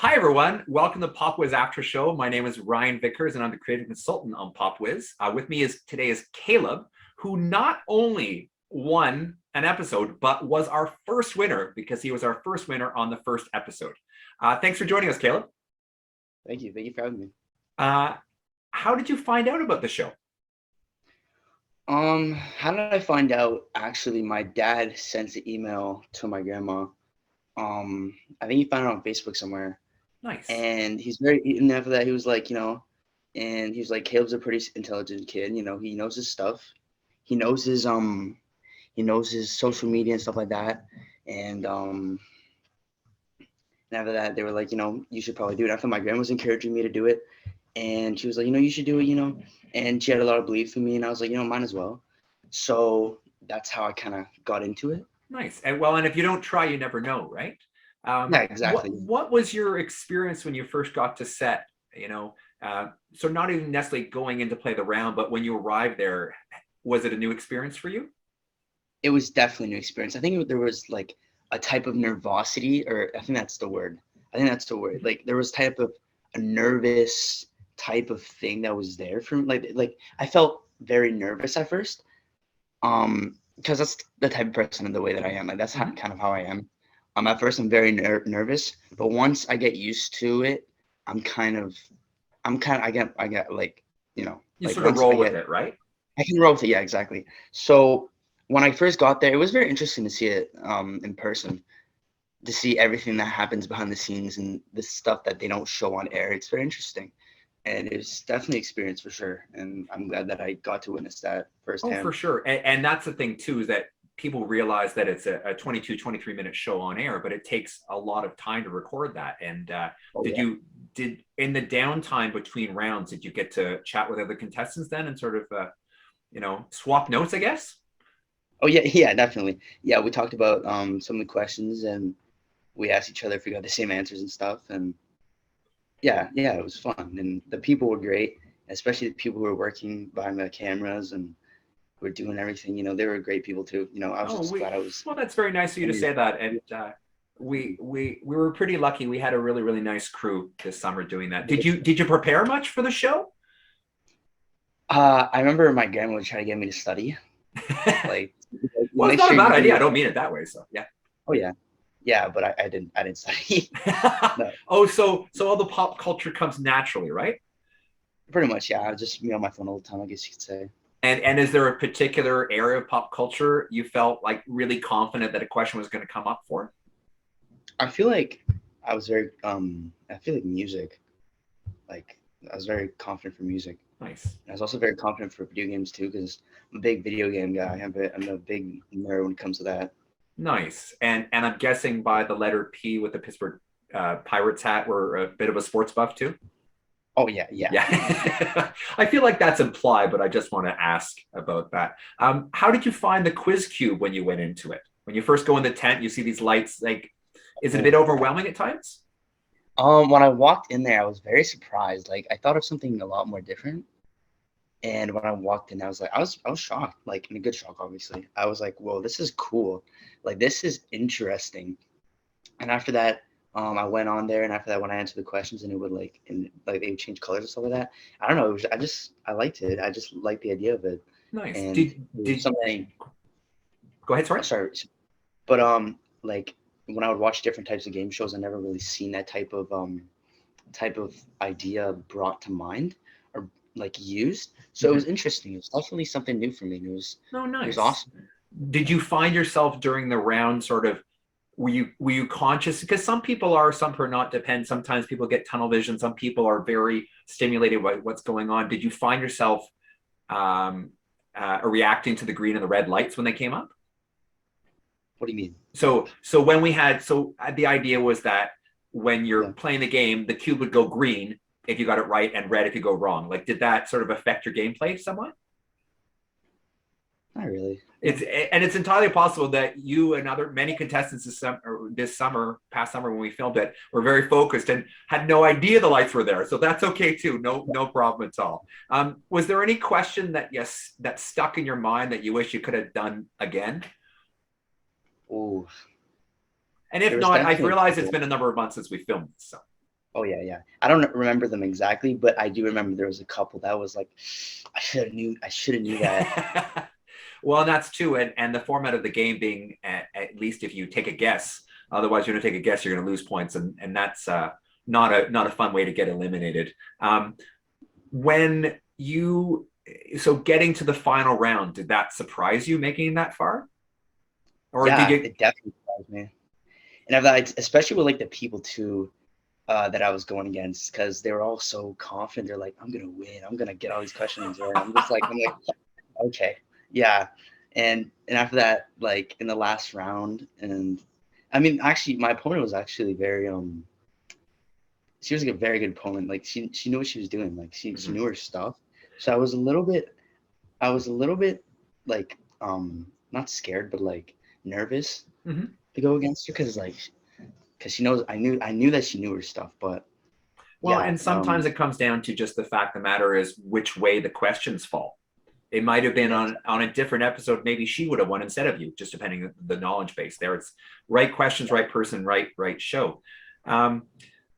Hi, everyone. Welcome to Pop Whiz After Show. My name is Ryan Vickers, and I'm the creative consultant on Pop Whiz. With me today is Caleb, who not only won an episode, but was our first winner because he was our first winner on the first episode. Thanks for joining us, Caleb. Thank you. Thank you for having me. How did you find out about the show? How did I find out? Actually, my dad sent an email to my grandma. I think he found it on Facebook somewhere. Nice. And and after that, he was like, and he was like, Caleb's a pretty intelligent kid. He knows his stuff. He knows his social media and stuff like that. And after that, they were like, you should probably do it. After my grandma was encouraging me to do it, and she was like, you should do it, and she had a lot of belief in me, and I was like, might as well. So that's how I kind of got into it. Nice. And if you don't try, you never know, right? Yeah, exactly. What was your experience when you first got to set? So not even necessarily going in to play the round, but when you arrived there, was it a new experience for you? It was definitely a new experience. I think there was like a type of nervosity, or I think that's the word. Like there was type of a nervous type of thing that was there for me. Like I felt very nervous at first, because that's the type of person and the way that I am. Like that's kind of how I am. At first I'm very nervous, but once I get used to it, I get like, you like sort of roll with it, right? I can roll with it. Yeah, exactly. So when I first got there, it was very interesting to see it in person, to see everything that happens behind the scenes and the stuff that they don't show on air. It's very interesting. And it was definitely an experience for sure. And I'm glad that I got to witness that firsthand. Oh, for sure. And that's the thing too, is that people realize that it's a 22, 23-minute show on air, but it takes a lot of time to record that. And did in the downtime between rounds, did you get to chat with other contestants then and sort of, swap notes, I guess? Oh, yeah, definitely. Yeah, we talked about some of the questions, and we asked each other if we got the same answers and stuff. And yeah, it was fun. And the people were great, especially the people who were working behind the cameras and were doing everything. They were great people too. I was just glad I was. Well, that's very nice of you to say that. And we were pretty lucky. We had a really, really nice crew this summer doing that. Did you prepare much for the show? I remember my grandma would try to get me to study. Like, well, it's not a bad idea. I don't mean it that way. So yeah. Oh yeah, but I didn't study. No. Oh, so all the pop culture comes naturally, right? Pretty much, yeah. I was just on my phone all the time, I guess you could say. And is there a particular area of pop culture you felt like really confident that a question was going to come up for? I feel like I was very music. Like I was very confident for music. Nice. I was also very confident for video games too, because I'm a big video game guy. I'm a big nerd when it comes to that. Nice. And I'm guessing by the letter P with the Pittsburgh Pirates hat, we're a bit of a sports buff too? Oh, yeah. I feel like that's implied, but I just want to ask about that. How did you find the quiz cube when you went into it? When you first go in the tent, you see these lights. Like, is it a bit overwhelming at times? When I walked in there, I was very surprised. Like, I thought of something a lot more different. And when I walked in, I was shocked, like in a good shock, obviously. I was like, whoa, this is cool. Like, this is interesting. And after that, I went on there, and after that, when I answered the questions, and it would they would change colors and stuff like that. I don't know. I liked it. I just liked the idea of it. Nice. And did something? Go ahead. Sorry. But like when I would watch different types of game shows, I never really seen that type of idea brought to mind or like used. So It was interesting. It was definitely something new for me. It was nice. It was awesome. Did you find yourself during the round sort of? Were you conscious? Because some people are not. Depend. Sometimes people get tunnel vision. Some people are very stimulated by what's going on. Did you find yourself reacting to the green and the red lights when they came up? What do you mean? So the idea was that when you're playing the game, the cube would go green if you got it right and red if you go wrong. Like, did that sort of affect your gameplay somewhat? Not really. It's entirely possible that you and many contestants past summer when we filmed it, were very focused and had no idea the lights were there. So that's okay too. No problem at all. Was there any question that stuck in your mind that you wish you could have done again? Oh. And if not, I realize it's been a number of months since we filmed this. So. Oh yeah, yeah. I don't remember them exactly, but I do remember there was a couple that was like, I should have knew that. Well, and that's too, and the format of the game being at least if you take a guess, otherwise you're going to take a guess, you're going to lose points, and that's not a fun way to get eliminated. When you so getting to the final round, did that surprise you making it that far, or did Yeah, you? it definitely surprised me. And I've like, especially with like the people too that I was going against, because they were all so confident. They're like, I'm gonna win. I'm gonna get all these questions right. I'm like, okay, yeah. And after that, like in the last round, and I mean, actually, my opponent was actually very she was like a very good opponent. Like she knew what she was doing. Like she knew her stuff. So I was a little bit like not scared, but like nervous Mhm. to go against her because she knows I knew that she knew her stuff. But Well, yeah, and sometimes it comes down to just the fact the matter is which way the questions fall. It might have been yeah, on a different episode. Maybe she would have won instead of you, just depending on the knowledge base. There, it's right questions, right person, right show. Um,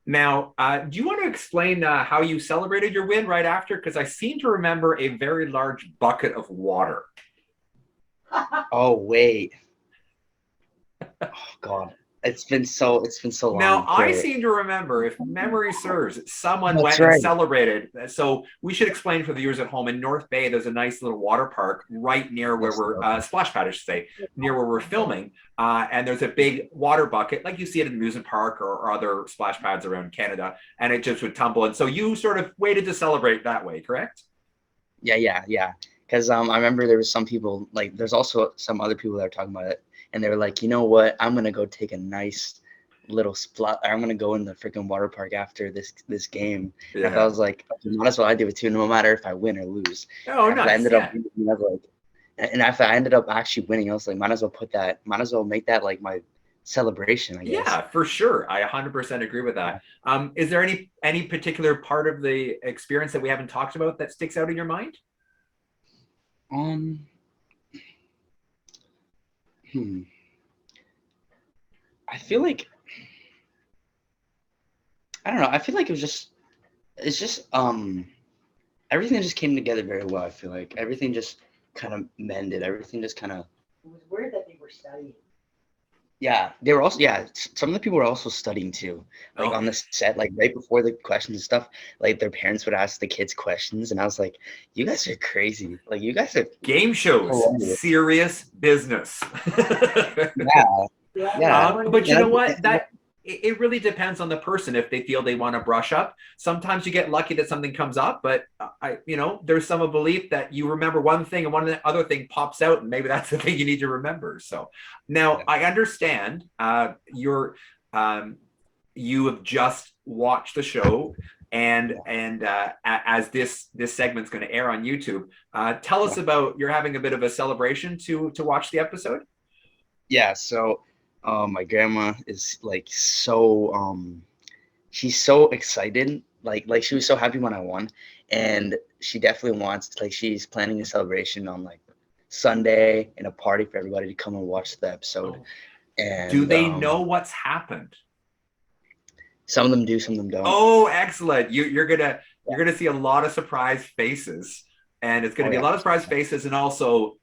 Now, do you want to explain how you celebrated your win right after? Because I seem to remember a very large bucket of water. oh wait, oh god, it's been so Now, long. I Okay, seem to remember, if memory serves, someone that's went and right. celebrated. So we should explain for the viewers at home. In North Bay, there's a nice little water park right near where Yes, we're splash pad, I should say, near where we're filming. And there's a big water bucket, like you see it in an amusement park or other splash pads around Canada, and it just would tumble. And so you sort of waited to celebrate that way, correct? yeah, yeah, yeah. Because I remember there was some people like there's also some other people that are talking about it, and they were like, you know what, I'm gonna go take a nice little splat. I'm gonna go in the freaking water park after this game. And I Yeah. was like, okay, might as well I do it too, no matter if I win or lose. Oh, And after I nice. ended up, Yeah. winning, I was like, and after I ended up actually winning, I was like, might as well make that like my celebration, I guess. Yeah, for sure. I 100% agree with that. Is there any particular part of the experience that we haven't talked about that sticks out in your mind? Um, hmm. I feel like I don't know. I feel like it's just everything just came together very well. I feel like everything just kind of mended. Everything just kind of. It was weird that they were studying. Yeah, they were also some of the people were also studying too. Like Oh, on the set, like right before the questions and stuff, like their parents would ask the kids questions, and I was like, "You guys are crazy! Like you guys are game shows, hilarious!" serious business. Yeah, Yeah, yeah, But you and know what? That it really depends on the person if they feel they want to brush up. Sometimes you get lucky that something comes up, but there's some belief that you remember one thing and one other thing pops out, and maybe that's the thing you need to remember. So now yeah, I understand you have just watched the show. And as this segment's going to air on YouTube, tell us yeah. about you're having a bit of a celebration to watch the episode. Yeah, so my grandma is like so she's so excited. Like she was so happy when I won. And she definitely wants like she's planning a celebration on like Sunday and a party for everybody to come and watch the episode. Oh. Do And they know what's happened? some of them do, some of them don't. Oh, excellent! You're gonna see a lot of surprised faces, and it's gonna Oh be a yeah. lot of surprised faces, and also,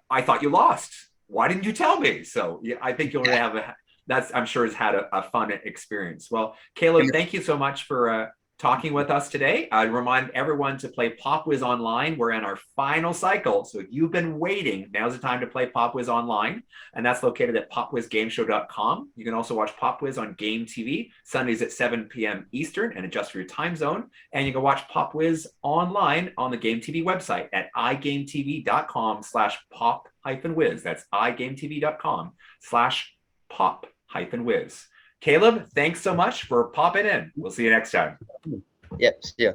I thought you lost. Why didn't you tell me? So yeah, I think you'll Yeah. have that's I'm sure has had a fun experience. Well, Caleb, And thank you so much for talking with us today. I remind everyone to play Pop Whiz Online. We're in our final cycle, so if you've been waiting, now's the time to play Pop Whiz Online, and that's located at popwizgameshow.com. You can also watch Pop Whiz on Game TV Sundays at 7 p.m. Eastern and adjust for your time zone. And you can watch Pop Whiz online on the Game TV website at igametv.com/pop-whiz. That's igametv.com/pop-whiz. Caleb, thanks so much for popping in. We'll see you next time. yeah, yeah.